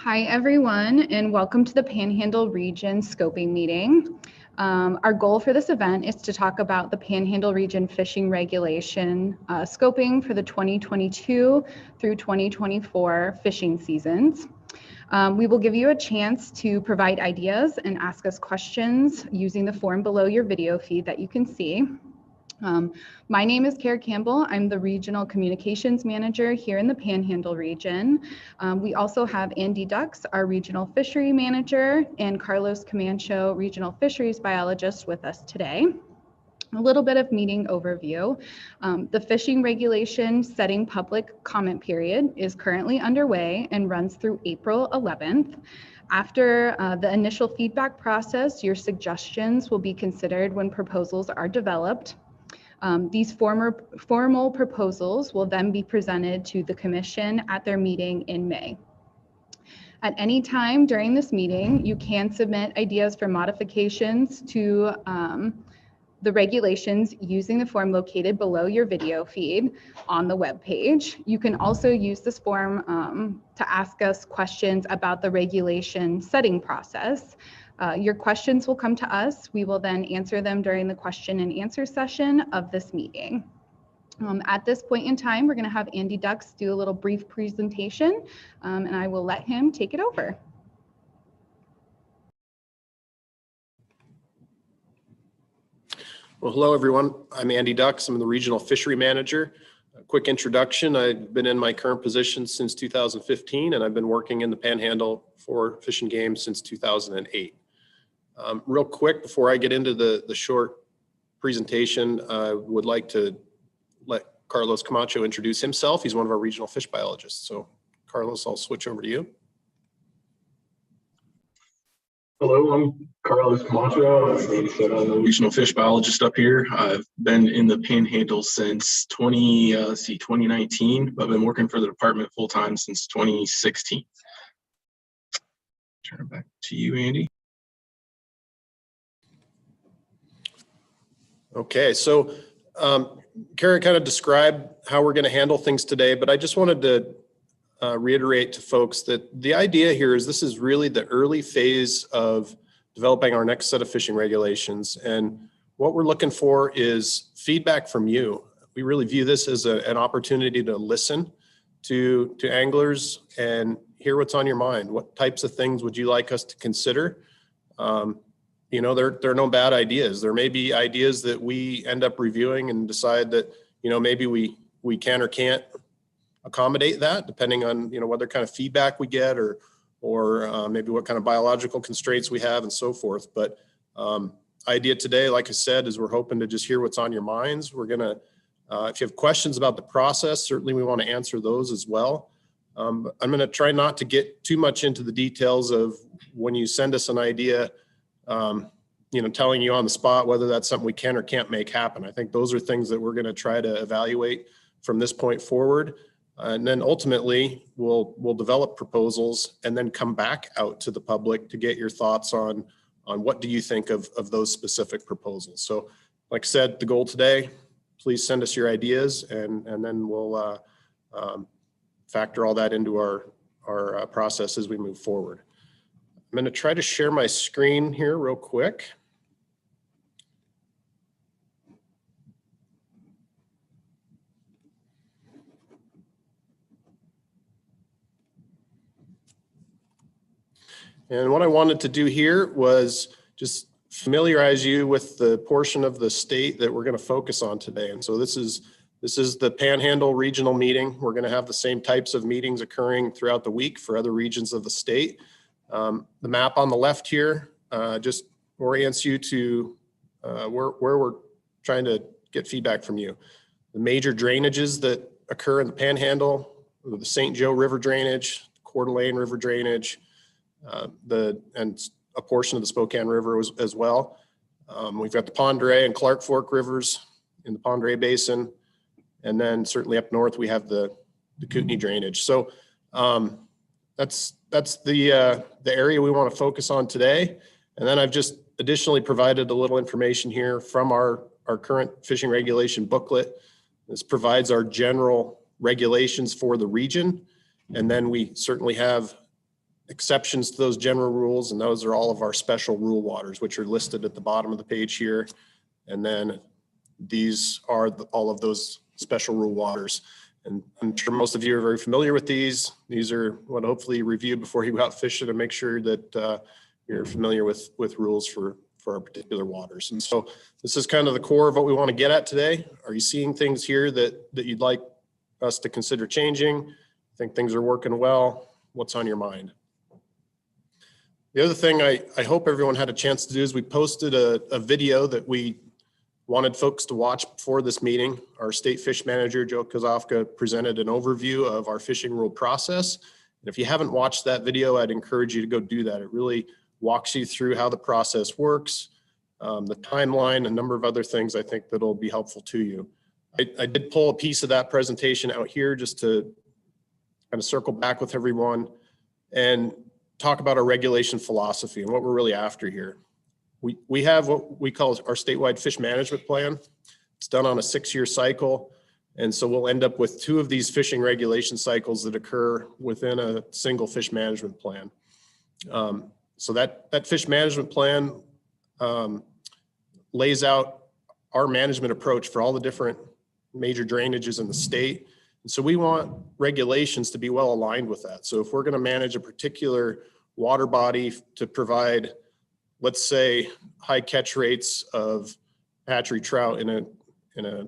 Hi, everyone, and welcome to the Panhandle Region Scoping Meeting. Our goal for this event is to talk about the Panhandle Region Fishing Regulation scoping for the 2022 through 2024 fishing seasons. We will give you a chance to provide ideas and ask us questions using the form below your video feed that you can see. My name is Coeur Campbell. I'm the Regional Communications Manager here in the Panhandle region. We also have Andy Dux, our Regional Fishery Manager, and Carlos Camacho, Regional Fisheries Biologist, with us today. A little bit of meeting overview. The fishing regulation setting public comment period is currently underway and runs through April 11th. After the initial feedback process, your suggestions will be considered when proposals are developed. These formal proposals will then be presented to the Commission at their meeting in May. At any time during this meeting, you can submit ideas for modifications to the regulations using the form located below your video feed on the web page. You can also use this form to ask us questions about the regulation setting process. Your questions will come to us. We will then answer them during the question and answer session of this meeting. At this point in time, we're going to have Andy Dux do a little brief presentation, and I will let him take it over. Well, hello, everyone. I'm Andy Dux. I'm the Regional Fishery Manager. A quick introduction. I've been in my current position since 2015, and I've been working in the Panhandle for Fish and Game since 2008. Real quick, before I get into the short presentation, I would like to let Carlos Camacho introduce himself. He's one of our regional fish biologists. So Carlos, I'll switch over to you. Hello, I'm Carlos Camacho. As Andy said, I'm a regional fish biologist up here. I've been in the Panhandle since 2019, but I've been working for the department full-time since 2016. Turn it back to you, Andy. Okay, so Kara kind of described how we're going to handle things today, but I just wanted to reiterate to folks that the idea here is this is really the early phase of developing our next set of fishing regulations. And what we're looking for is feedback from you. We really view this as an opportunity to listen to anglers and hear what's on your mind. What types of things would you like us to consider? You know, there are no bad ideas. There may be ideas that we end up reviewing and decide that, you know, maybe we can or can't accommodate that, depending on, you know, what kind of feedback we get or maybe what kind of biological constraints we have and so forth. But idea today, like I said, is we're hoping to just hear what's on your minds. We're gonna, if you have questions about the process, certainly we want to answer those as well. I'm gonna try not to get too much into the details of when you send us an idea, you know, telling you on the spot whether that's something we can or can't make happen. I think those are things that we're going to try to evaluate from this point forward. And then ultimately we'll develop proposals and then come back out to the public to get your thoughts on what do you think of those specific proposals. So like I said, the goal today, please send us your ideas and then we'll factor all that into our process as we move forward. I'm going to try to share my screen here real quick. And what I wanted to do here was just familiarize you with the portion of the state that we're going to focus on today. And so this is the Panhandle Regional Meeting. We're going to have the same types of meetings occurring throughout the week for other regions of the state. The map on the left here just orients you to where we're trying to get feedback from you. The major drainages that occur in the Panhandle, the St. Joe River drainage, Coeur d'Alene River drainage, and a portion of the Spokane River as well. We've got the Ponderay and Clark Fork rivers in the Ponderay Basin, and then certainly up north we have the Kootenai drainage. So that's the area we want to focus on today. And then I've just additionally provided a little information here from our current fishing regulation booklet. This provides our general regulations for the region. And then we certainly have exceptions to those general rules, and those are all of our special rule waters, which are listed at the bottom of the page here. And then these are all of those special rule waters. And I'm sure most of you are very familiar with these. These are what hopefully you review before you go out fishing to make sure that you're familiar with rules for our particular waters. And so this is kind of the core of what we want to get at today. Are you seeing things here that you'd like us to consider changing? Think things are working well? What's on your mind? The other thing I hope everyone had a chance to do is we posted a video that we wanted folks to watch before this meeting. Our state fish manager, Joe Kozofka, presented an overview of our fishing rule process. And if you haven't watched that video, I'd encourage you to go do that. It really walks you through how the process works, the timeline, a number of other things I think that'll be helpful to you. I did pull a piece of that presentation out here just to kind of circle back with everyone and talk about our regulation philosophy and what we're really after here. We have what we call our statewide fish management plan. It's done on a 6-year cycle. And so we'll end up with 2 of these fishing regulation cycles that occur within a single fish management plan. So that fish management plan lays out our management approach for all the different major drainages in the state. And so we want regulations to be well aligned with that. So if we're going to manage a particular water body to provide, let's say, high catch rates of hatchery trout in a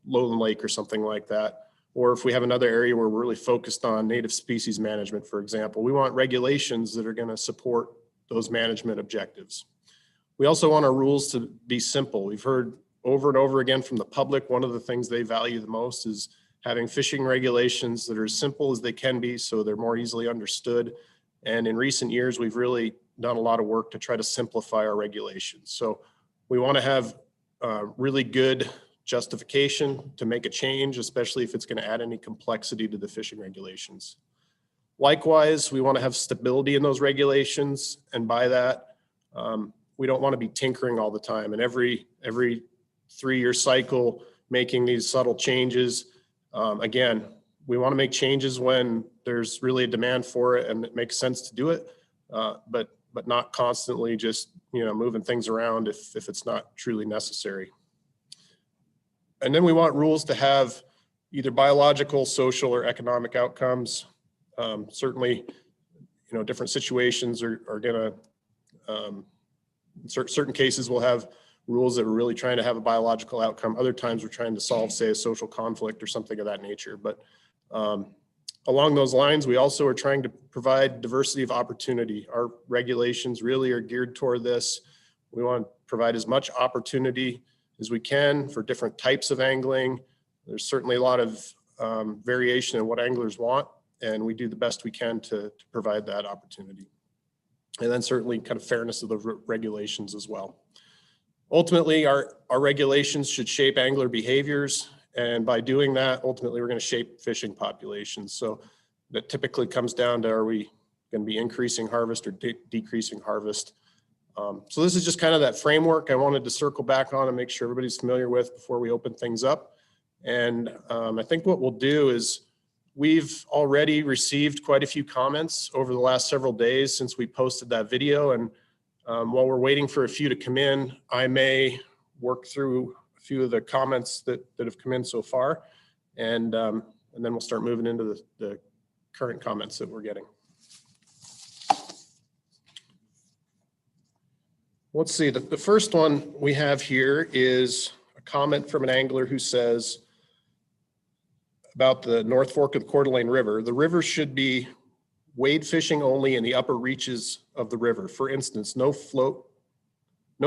lowland lake or something like that, or if we have another area where we're really focused on native species management, for example, we want regulations that are going to support those management objectives. We also want our rules to be simple. We've heard over and over again from the public, one of the things they value the most is having fishing regulations that are as simple as they can be so they're more easily understood. And in recent years, we've really done a lot of work to try to simplify our regulations. So we want to have really good justification to make a change, especially if it's going to add any complexity to the fishing regulations. Likewise, we want to have stability in those regulations. And by that, we don't want to be tinkering all the time. And every 3-year cycle, making these subtle changes. Again, we want to make changes when there's really a demand for it and it makes sense to do it, but not constantly just moving things around if it's not truly necessary. And then we want rules to have either biological, social, or economic outcomes. Certainly, different situations are going to, in certain cases we'll have rules that are really trying to have a biological outcome. Other times we're trying to solve, say, a social conflict or something of that nature. But along those lines, we also are trying to provide diversity of opportunity. Our regulations really are geared toward this. We want to provide as much opportunity as we can for different types of angling. There's certainly a lot of variation in what anglers want, and we do the best we can to provide that opportunity. And then certainly kind of fairness of the regulations as well. Ultimately, our regulations should shape angler behaviors. And by doing that, ultimately, we're going to shape fishing populations. So that typically comes down to, are we going to be increasing harvest or decreasing harvest? So this is just kind of that framework I wanted to circle back on and make sure everybody's familiar with before we open things up. And I think what we'll do is we've already received quite a few comments over the last several days since we posted that video. And while we're waiting for a few to come in, I may work through a few of the comments that have come in so far. And then we'll start moving into the current comments that we're getting. Let's see, the first one we have here is a comment from an angler who says about the North Fork of the Coeur d'Alene River. The river should be wade fishing only in the upper reaches of the river. For instance, no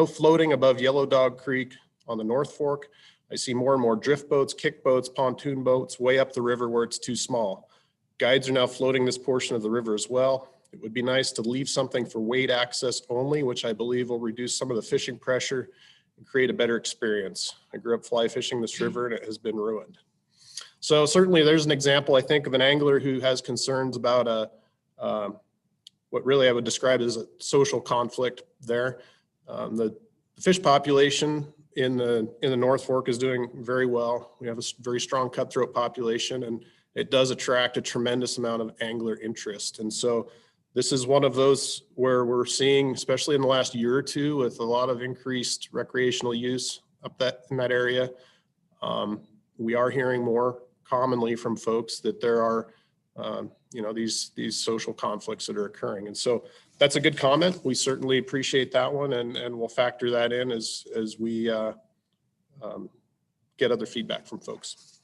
floating above Yellow Dog Creek on the North Fork. I see more and more drift boats, kick boats, pontoon boats way up the river where it's too small. Guides are now floating this portion of the river as well. It would be nice to leave something for wade access only, which I believe will reduce some of the fishing pressure and create a better experience. I grew up fly fishing this river and it has been ruined. So certainly there's an example, I think, of an angler who has concerns about what really I would describe as a social conflict there. The fish population in the North Fork is doing very well. We have a very strong cutthroat population, and it does attract a tremendous amount of angler interest. And so This is one of those where we're seeing, especially in the last year or two, with a lot of increased recreational use up in that area. We are hearing more commonly from folks that there are, these social conflicts that are occurring. And so that's a good comment. We certainly appreciate that one, and we'll factor that in as we get other feedback from folks.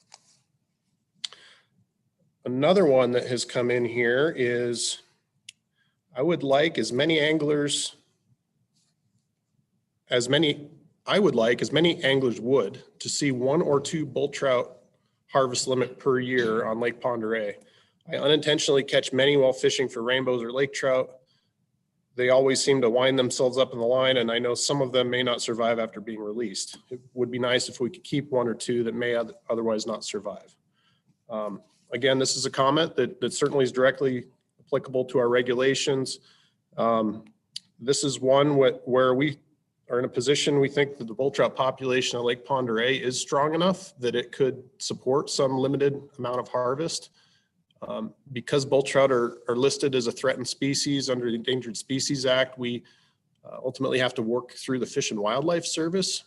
Another one that has come in here is, I would like as many anglers would to see 1 or 2 bull trout harvest limit per year on Lake Ponderay. I unintentionally catch many while fishing for rainbows or lake trout. They always seem to wind themselves up in the line, and I know some of them may not survive after being released. It would be nice if we could keep 1 or 2 that may otherwise not survive. Again, this is a comment that certainly is directly applicable to our regulations. This is one where we are in a position, we think that the bull trout population of Lake Ponderay is strong enough that it could support some limited amount of harvest. Because bull trout are listed as a threatened species under the Endangered Species Act, we ultimately have to work through the Fish and Wildlife Service,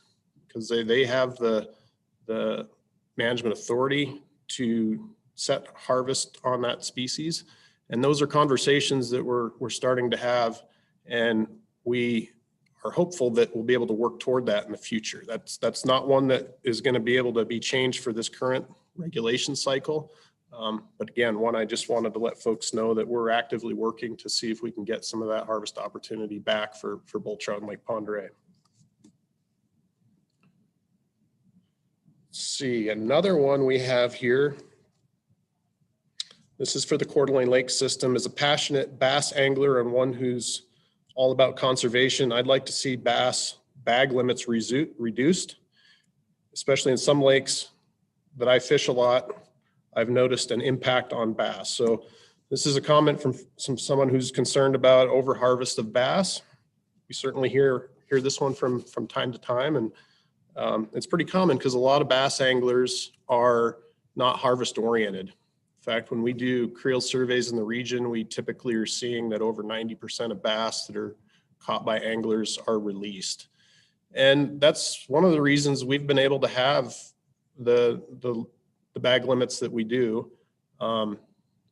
because they have the management authority to set harvest on that species. And those are conversations that we're starting to have, and we are hopeful that we'll be able to work toward that in the future. That's not one that is going to be able to be changed for this current regulation cycle. But again, I just wanted to let folks know that we're actively working to see if we can get some of that harvest opportunity back for bull trout in Lake Ponderay. Let's see, another one we have here. This is for the Coeur d'Alene Lake System. As a passionate bass angler and one who's all about conservation, I'd like to see bass bag limits reduced, especially in some lakes that I fish a lot. I've noticed an impact on bass. So this is a comment from someone who's concerned about over harvest of bass. We certainly hear this one from time to time, and it's pretty common because a lot of bass anglers are not harvest oriented. In fact, when we do creel surveys in the region, we typically are seeing that over 90% of bass that are caught by anglers are released. And that's one of the reasons we've been able to have the bag limits that we do.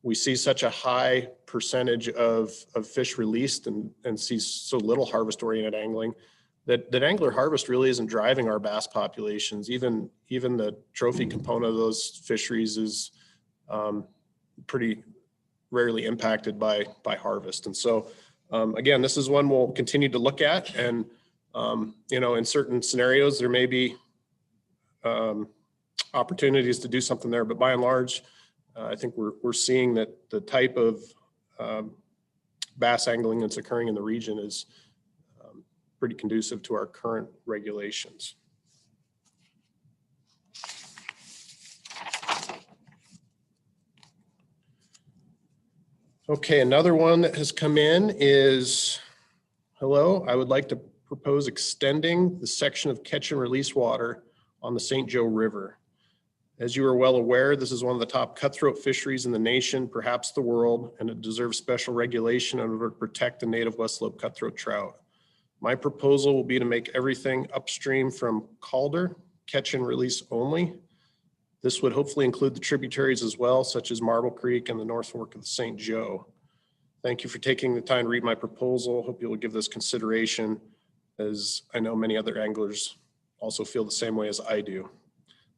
We see such a high percentage of fish released and see so little harvest oriented angling that angler harvest really isn't driving our bass populations. Even the trophy component of those fisheries is pretty rarely impacted by harvest. And so again, this is one we'll continue to look at, and in certain scenarios there may be opportunities to do something there, but by and large, I think we're seeing that the type of bass angling that's occurring in the region is pretty conducive to our current regulations. Okay, another one that has come in is, hello, I would like to propose extending the section of catch and release water on the St. Joe River. As you are well aware, this is one of the top cutthroat fisheries in the nation, perhaps the world, and it deserves special regulation in order to protect the native West Slope cutthroat trout. My proposal will be to make everything upstream from Calder catch and release only. This would hopefully include the tributaries as well, such as Marble Creek and the North Fork of the St. Joe. Thank you for taking the time to read my proposal. Hope you will give this consideration, as I know many other anglers also feel the same way as I do.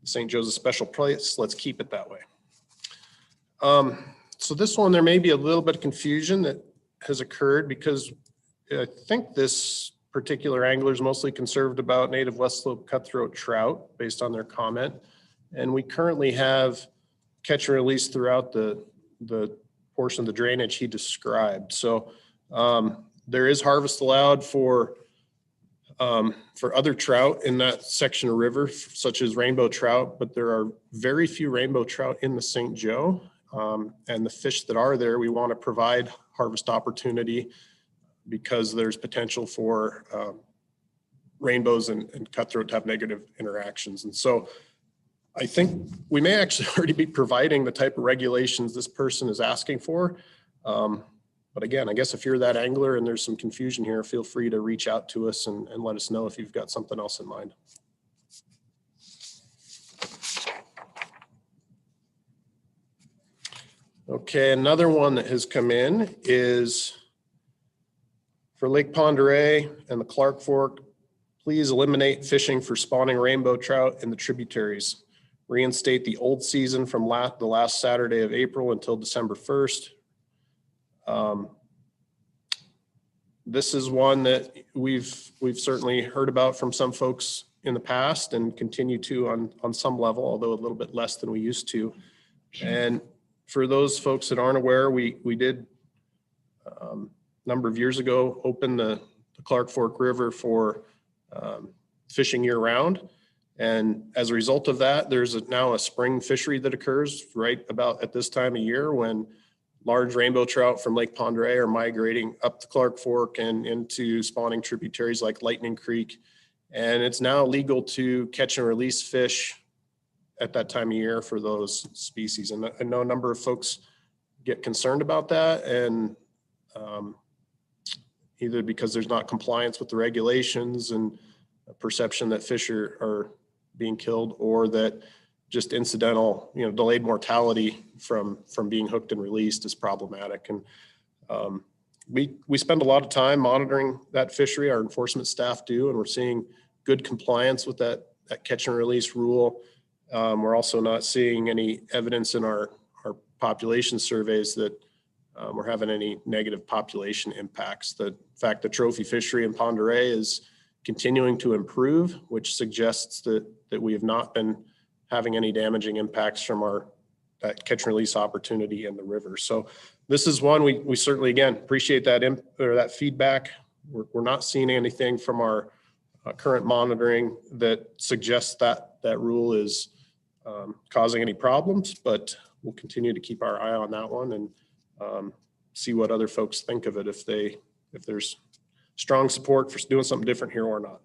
St. Joe's a special place. Let's keep it that way. So this one, there may be a little bit of confusion that has occurred because I think this particular angler is mostly concerned about native West Slope cutthroat trout based on their comment. And we currently have catch and release throughout the portion of the drainage he described. So there is harvest allowed for other trout in that section of river, such as rainbow trout, but there are very few rainbow trout in the St. Joe. And the fish that are there, we want to provide harvest opportunity because there's potential for rainbows and cutthroat to have negative interactions. And so I think we may actually already be providing the type of regulations this person is asking for. But again, I guess if you're that angler and there's some confusion here, feel free to reach out to us and let us know if you've got something else in mind. Okay, another one that has come in is for Lake Ponderay and the Clark Fork. Please eliminate fishing for spawning rainbow trout in the tributaries. Reinstate the old season from the last Saturday of April until December 1st. This is one that we've certainly heard about from some folks in the past and continue to on some level, although a little bit less than we used to. And for those folks that aren't aware, we did a number of years ago open the Clark Fork River for fishing year round. And as a result of that, there's now a spring fishery that occurs right about at this time of year when large rainbow trout from Lake Ponderay are migrating up the Clark Fork and into spawning tributaries like Lightning Creek. And it's now legal to catch and release fish at that time of year for those species. And I know a number of folks get concerned about that, and either because there's not compliance with the regulations and a perception that fish are being killed, or that just incidental, delayed mortality from being hooked and released is problematic. And we spend a lot of time monitoring that fishery. Our enforcement staff do, and we're seeing good compliance with that catch and release rule. We're also not seeing any evidence in our population surveys that we're having any negative population impacts. In fact, the trophy fishery in Ponderay is continuing to improve, which suggests that we have not been having any damaging impacts from that catch and release opportunity in the river. So this is one we certainly, again, appreciate that feedback. We're not seeing anything from our current monitoring that suggests that rule is causing any problems, but we'll continue to keep our eye on that one and see what other folks think of it, if there's strong support for doing something different here or not.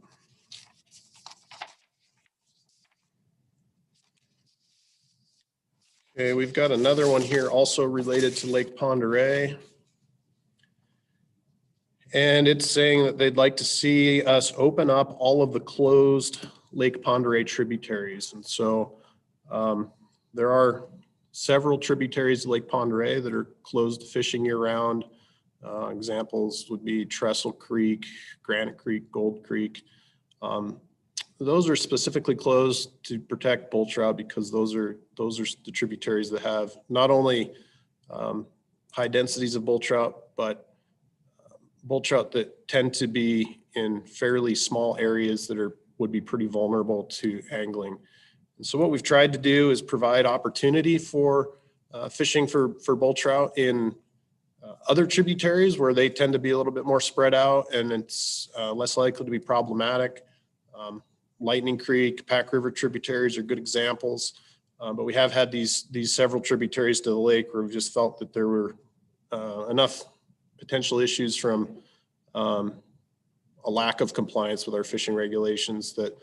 Okay, we've got another one here also related to Lake Ponderay. And it's saying that they'd like to see us open up all of the closed Lake Ponderay tributaries. And so there are several tributaries of Lake Ponderay that are closed to fishing year round. Examples would be Trestle Creek, Granite Creek, Gold Creek. Those are specifically closed to protect bull trout because those are the tributaries that have not only high densities of bull trout, but bull trout that tend to be in fairly small areas that would be pretty vulnerable to angling. And so what we've tried to do is provide opportunity for fishing for bull trout in other tributaries where they tend to be a little bit more spread out and it's less likely to be problematic. Lightning Creek, Pack River tributaries are good examples, but we have had these several tributaries to the lake where we just felt that there were enough potential issues from a lack of compliance with our fishing regulations that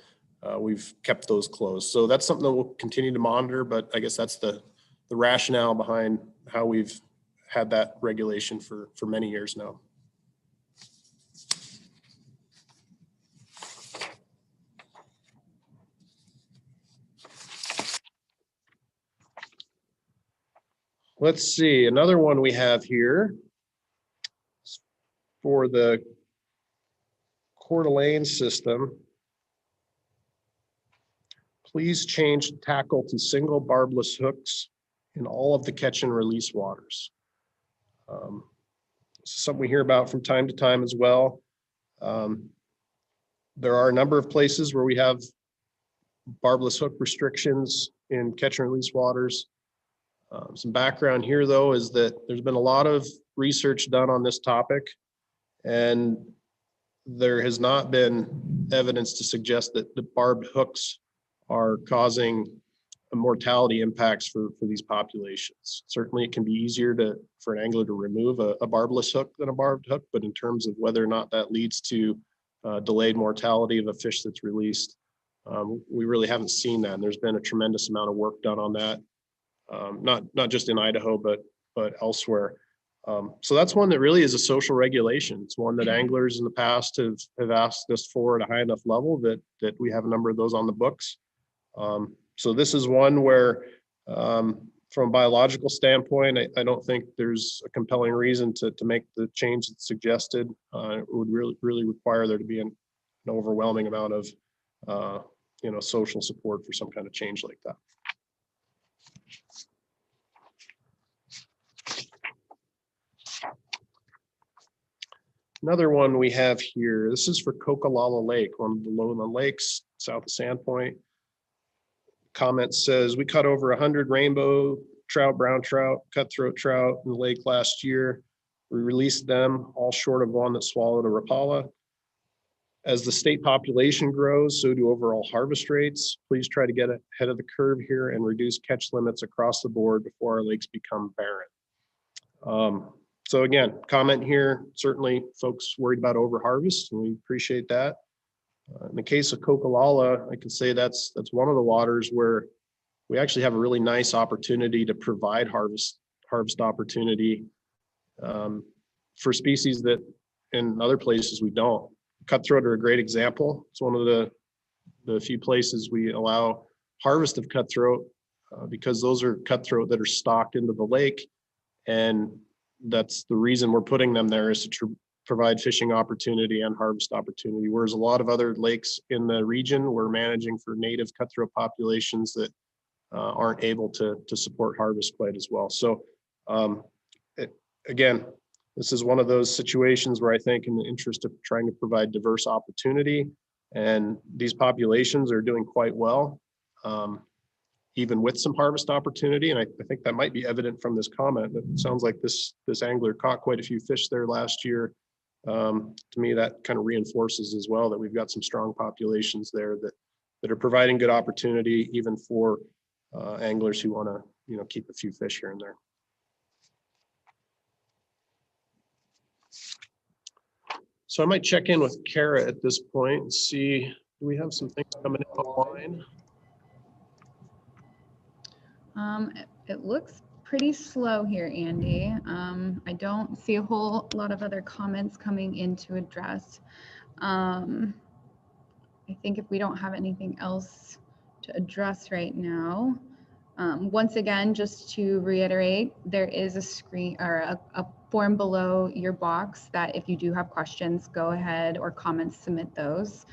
we've kept those closed. So that's something that we'll continue to monitor, but I guess that's the rationale behind how we've had that regulation for many years now. Let's see, another one we have here for the Coeur dAlene system. Please change tackle to single barbless hooks in all of the catch and release waters. This is something we hear about from time to time as well. There are a number of places where we have barbless hook restrictions in catch and release waters. Some background here, though, is that there's been a lot of research done on this topic, and there has not been evidence to suggest that the barbed hooks are causing mortality impacts for these populations. Certainly, it can be easier for an angler to remove a barbless hook than a barbed hook, but in terms of whether or not that leads to delayed mortality of a fish that's released, we really haven't seen that. And there's been a tremendous amount of work done on that. Not just in Idaho, but elsewhere. So that's one that really is a social regulation. It's one that anglers in the past have asked us for at a high enough level that we have a number of those on the books. So this is one where, from a biological standpoint, I don't think there's a compelling reason to make the change that's suggested. It would really require there to be an overwhelming amount of social support for some kind of change like that. Another one we have here, this is for Coquilala Lake, one of the lowland lakes south of Sandpoint. Comment says, we caught over 100 rainbow trout, brown trout, cutthroat trout in the lake last year. We released them, all short of one that swallowed a rapala. As the state population grows, so do overall harvest rates. Please try to get ahead of the curve here and reduce catch limits across the board before our lakes become barren. So again, comment here, certainly folks worried about overharvest, and we appreciate that. In the case of Coquilala, I can say that's one of the waters where we actually have a really nice opportunity to provide harvest opportunity for species that in other places we don't. Cutthroat are a great example. It's one of the few places we allow harvest of cutthroat because those are cutthroat that are stocked into the lake, and that's the reason we're putting them there, is to provide fishing opportunity and harvest opportunity. Whereas a lot of other lakes in the region, we're managing for native cutthroat populations that aren't able to support harvest quite as well. So again, this is one of those situations where I think in the interest of trying to provide diverse opportunity, and these populations are doing quite well, even with some harvest opportunity. And I think that might be evident from this comment. It sounds like this angler caught quite a few fish there last year. To me, that kind of reinforces as well that we've got some strong populations there that are providing good opportunity even for anglers who want to keep a few fish here and there. So I might check in with Kara at this point and see, do we have some things coming in online? It looks pretty slow here, Andy. I don't see a whole lot of other comments coming in to address. I think if we don't have anything else to address right now, once again, just to reiterate, there is a screen or a form below your box that if you do have questions, go ahead, or comments, submit those.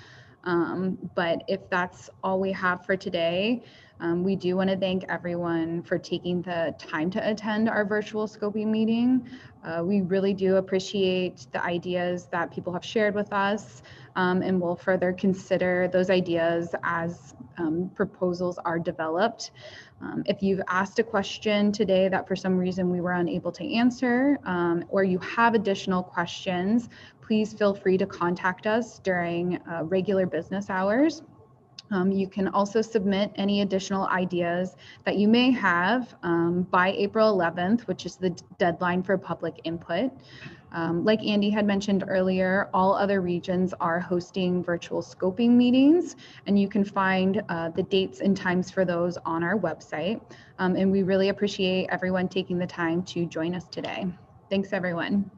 But if that's all we have for today, we do want to thank everyone for taking the time to attend our virtual scoping meeting. We really do appreciate the ideas that people have shared with us, and we'll further consider those ideas as proposals are developed. If you've asked a question today that for some reason we were unable to answer, or you have additional questions, please feel free to contact us during regular business hours. You can also submit any additional ideas that you may have by April 11th, which is the deadline for public input. Like Andy had mentioned earlier, all other regions are hosting virtual scoping meetings, and you can find the dates and times for those on our website. And we really appreciate everyone taking the time to join us today. Thanks, everyone.